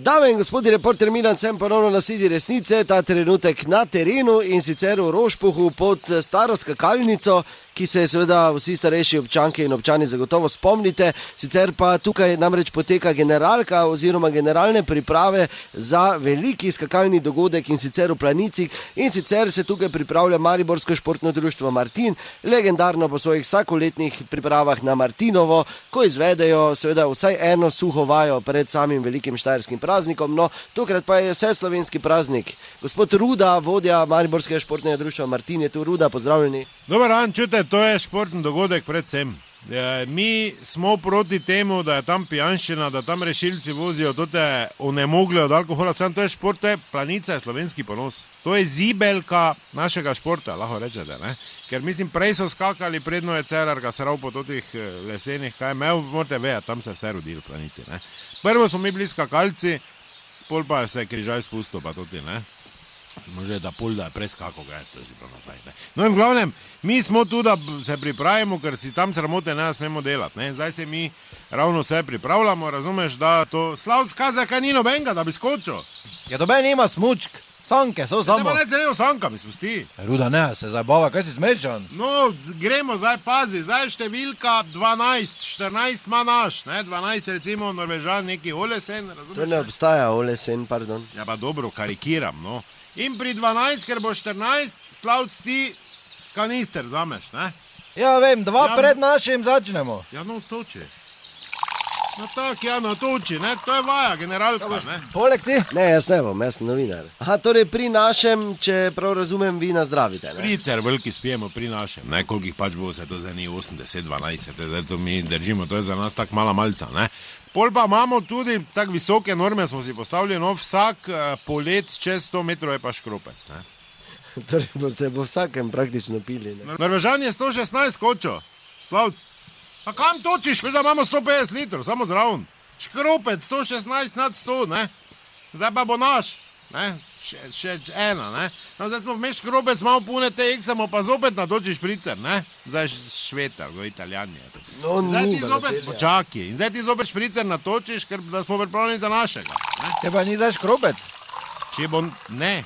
Dame in gospodi, reporter Milan sem ponovno na sedi resnice, ta trenutek na terenu in sicer v Rožpuhu pod staro skakalnico, ki se seveda vsi starejši občanke in občani zagotovo spomnite. Sicer pa tukaj namreč poteka generalka oziroma generalne priprave za veliki skakalni dogodek in sicer v Planicih. In sicer se tukaj pripravlja Mariborsko športno društvo Martin, legendarno po svojih vsakoletnih pripravah na Martinovo, ko izvedejo seveda vsaj eno suho vajo pred samim velikim štajerskim praznikom, no tokrat pa je vse slovenski praznik. Gospod Ruda, vodja Mariborskega športnega društva Martin, je tu. Ruda, pozdravljeni. Dobar dan, čujte, to je športni dogodek predvsem. Mi smo proti temu, da je tam pijanščina, da tam rešilci vozijo tote onemogle od alkohola, sam to je šport, to je Planica, je slovenski ponos. To je zibelka našega športa, lahko rečete, ne? Ker mislim, prej so skakali, predno je Cerar ga sral po totih lesenih, kaj je imel, morate vedeti, tam se vse rodili v Planici, ne? Prvo smo mi bili skakalci, pol pa se je križaj spustil, pa toti, ne? Može da pol, da je preskako, ga je to že bilo nazaj, ne? No in v glavnem, mi smo tu, da se pripravimo, ker si tam sramote ne smemo delati, ne? Zdaj se mi ravno vse pripravljamo, razumeš, da to Slavc kaza, kaj ni nobenega, da bi skočil. Ja, doben ima smučk, sanke, so samo. Ja, pa ne celo sanka, mi spusti. Ruda, ne, se zabava, kaj si smešan? No, gremo, zdaj pazi, zdaj številka 12, 14 ima naš, ne? 12 recimo Norvežan, neki Olesen, razumeš? To ne obstaja, Olesen, pardon. Ja, pa dobro, karikiram, no. In pri 12, ker bo 14, Slavc ti kanister zameš, ne? Ja, vem, dva pred našim začnemo. Ja, no, toči. No tak, ja, no, toči, ne? To je vaja, generalka, ne? Poleg ti? Ne, jaz ne bom, jaz sem novinar. Aha, torej pri našem, če prav razumem, vi nazdravite, ne? Špricer veliki spijemo pri našem, ne? Kolikih pač bo se to za ni 80, 12, zdaj to mi držimo, to je za nas tak mala malca, ne? Pol pa imamo tudi tak visoke norme, smo si postavili, no, vsak polet čez 100 metrov je pa škropec, ne? Torej boste po vsakem praktično pili, ne? Norvežan je 116 skočil, Slavc. A kam točiš? Veš, da imamo 150 litrov, samo zraven. Škropec 116 nad 100, ne? Zdaj pa bo naš, ne? Še ena, ne? No, zdaj smo vmes škropec, malo pune te eksamo, pa zopet natočiš špricer, ne? Zdaj švetar, go Italijani. No, ni počaki. In zdaj ti zopet špricer natočiš, ker da smo pripravljeni za našega, ne? Te pa ni zdaj škropec? Če bo, ne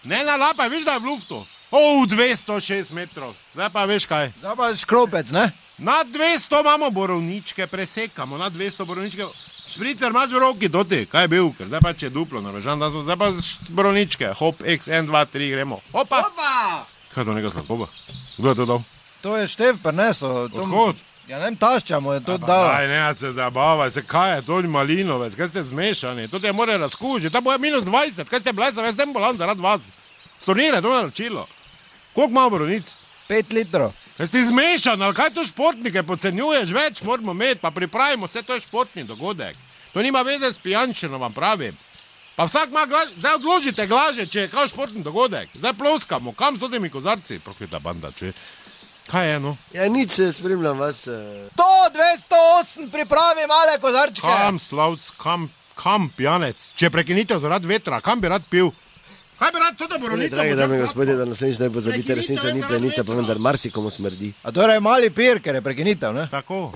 nalapaj, veš, da je v luftu. 206 metrov, zdaj pa veš kaj. Zdaj pa škropec, ne? Na 200 imamo borovničke, presekamo, na 200 borovničke. Špricer imaš v roki, doti, kaj je bil, ker zdaj pa če duplo, Norvežan, zdaj pa borovničke, hop, x, 1, 2, 3, gremo. Hopa! Kaj to nekaj sladkoba? Kdo je to dal? To je Štef prinesel. Odhod? Ja, ne vem, tašča mu je to dal. Aj, ne, se zabavaj, se kaj je to malinovec, kaj ste zmešani, to te more razkužiti, ta bo je minus 20, kaj ste blesa, jaz tem bolan zaradi vas. Stornire, to je naročilo. Koliko ima borovnic? 5 litrov. Jaz ti zmešan, ali kaj to športnike podcenjuješ, več moramo imeti, pa pripravimo, vse to je športni dogodek. To nima veze s pijančino, vam pravim. Pa vsak ima glaže, zdaj odložite glaže, če je kao športni dogodek. Zdaj ploskamo, kam s temi kozarci? Prokleta banda, če. Kaj je, no? Ja, nič, spremljam vas. 208 pripravi male kozarčke. Kam, Slavc, kam pijanec? Če prekinitev zaradi vetra, kam bi rad pil? Kaj bi rad to, da borovnico? Dragi dame in gospodje, da naslednjič ne pozabite, resnica ni plenica, pa vendar marsikomu smrdi. A torej mali pir, ker je prekinitev, ne? Tako.